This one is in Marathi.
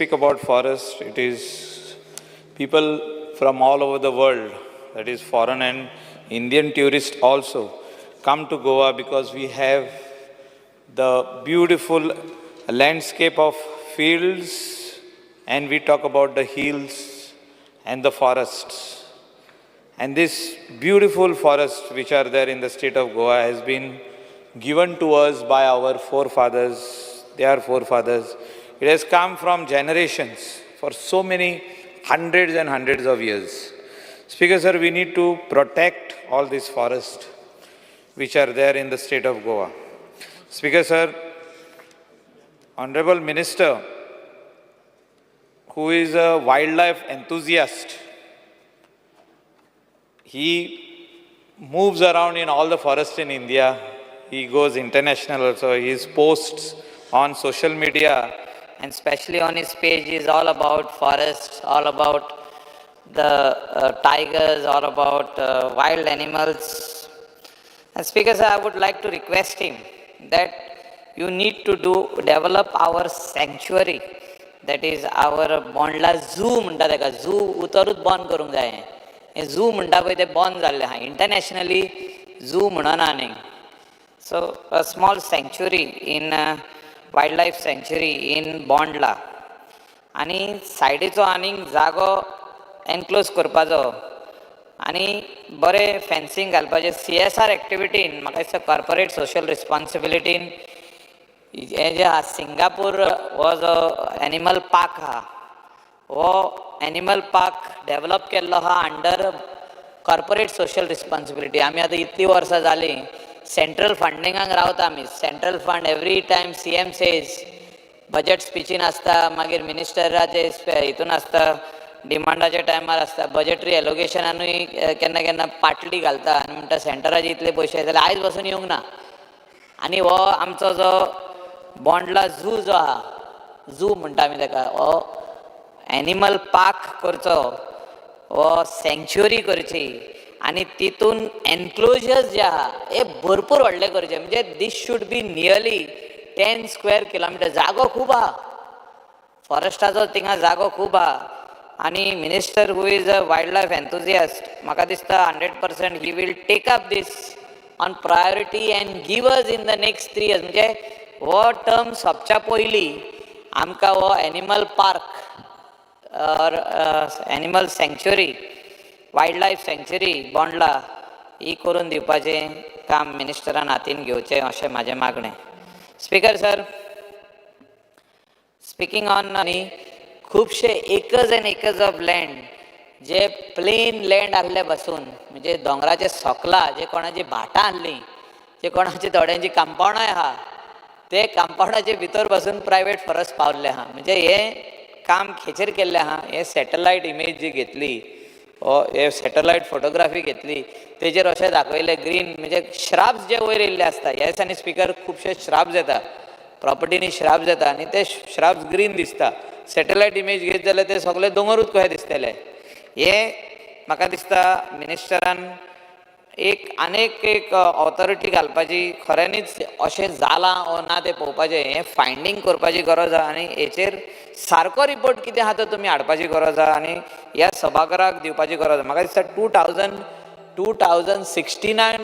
speak about forest, it is people from all over the world, that is foreign and Indian tourists also, come to Goa because we have the beautiful landscape of fields, and we talk about the hills and the forests. And this beautiful forest which are there in the state of Goa has been given to us by our forefathers, their forefathers. It has come from generations for so many hundreds and hundreds of years. Speaker sir, we need to protect all these forests which are there in the state of Goa. Speaker sir, Honorable Minister, who is a wildlife enthusiast, he moves around in all the forests in India. He goes international also. His posts on social media and especially on his page is all about forests, all about the tigers, all about wild animals. And Speaker sir, I would like to request him that you need to develop our sanctuary, that is our Bondla zoo म्हणटा ताका zoo उतरूच बंद करूंक जाय. हे zoo म्हणटा पळय ते बंद जाल्ले आहा इंटरनॅशनली zoo म्हणना न्ही. So a small sanctuary in wildlife sanctuary in Bondla आणि सायडीचो आनीक जागो एनक्लोज करपाचो आनी बरें फेन्सिंग घालपाचें CSR एक्टिविटीन म्हाका दिसता कॉर्पोरेट सोशल रिस्पॉन्सिबिलिटीन हें जें आहा सिंगापूर हो जो एनिमल पार्क आहा हो एनिमल पार्क डेवलप केल्लो आहा अंडर कॉर्पोरेट सोशल रिस्पॉन्सिबिलिटी. आमी आतां इतलीं वर्सां जालीं सेंट्रल फंडिंगाक रावता आमी. Central fund every time CM says budget स्पिचीन आसता, मागीर मिनिस्टराचे हितून आसता, डिमांडाच्या टायमार आसता, बजटरी एलोकेशनानूय केन्ना केन्ना पाटली घालता आनी म्हणटा सेंटराचे इतले पयशे जाल्यार आयज पासून येवंक ना. आनी हो आमचो जो बोंडला झू जो आहा, झू म्हणटा आमी ताका, हो एनिमल पार्क करचो, हो सँक्च्युरी करची आनी तितून एनक्लोजर्स जे आहा हे भरपूर व्हडले करचे. म्हणजे this should be nearly 10 square kilometre. जागो खूब आहा, फॉरेस्टाचो थिंगा जागो खूब आहा. आनी minister who is a wildlife enthusiast, म्हाका दिसता 100% he will take up this on priority and give us in the next 3 years. म्हणजे हो टर्म सोंपच्या पयलीं आमकां हो एनिमल पार्क और animal sanctuary, wildlife sanctuary Bondla ही करून दिवपाचें काम मिनिस्टरान हातीन घेवचें अशें म्हाजें मागणें. स्पीकर सर, स्पीकिंग ऑन आनी खुबशे acres end acres of land जे प्लेन लँड आसले पासून, म्हणजे दोंगराचे सोकला जे कोणाची भाटां आसलीं, जे कोणाची थोड्यांची कंपाउंडां आहा, ते कंपाउंडाचे भितर पासून प्रायवेट फॉरेस्ट पावल्ले आहा. म्हणजे हें काम खेचेर केल्लें आहा. हे सॅटलायट इमेज जी घेतली, हे सॅटलायट फोटोग्राफी घेतली, तेजेर अशें दाखयलें ग्रीन, म्हणजे श्राब्स जे वयर येयल्ले आसता. ह्या दिसांनी स्पीकर खुबशे श्राब्स येता, प्रॉपर्टीनी श्राब्स येता आनी ते श्राब्स ग्रीन दिसता. सॅटलायट इमेज घेत जाल्यार ते सगळे दोंगरूच कशे दिसतले. हे म्हाका दिसता मिनिस्टरान आनेक एक ऑथॉरिटी घालपाची, खऱ्यांनीच अशें जालां ओ ना तें पळोवपाचें, हें फायंडींग करपाची गरज आहा आनी हेचेर सारको रिपोर्ट कितें आहा तो तुमी हाडपाची गरज आहा आनी ह्या सभाघराक दिवपाची गरज आहा. म्हाका दिसता 2069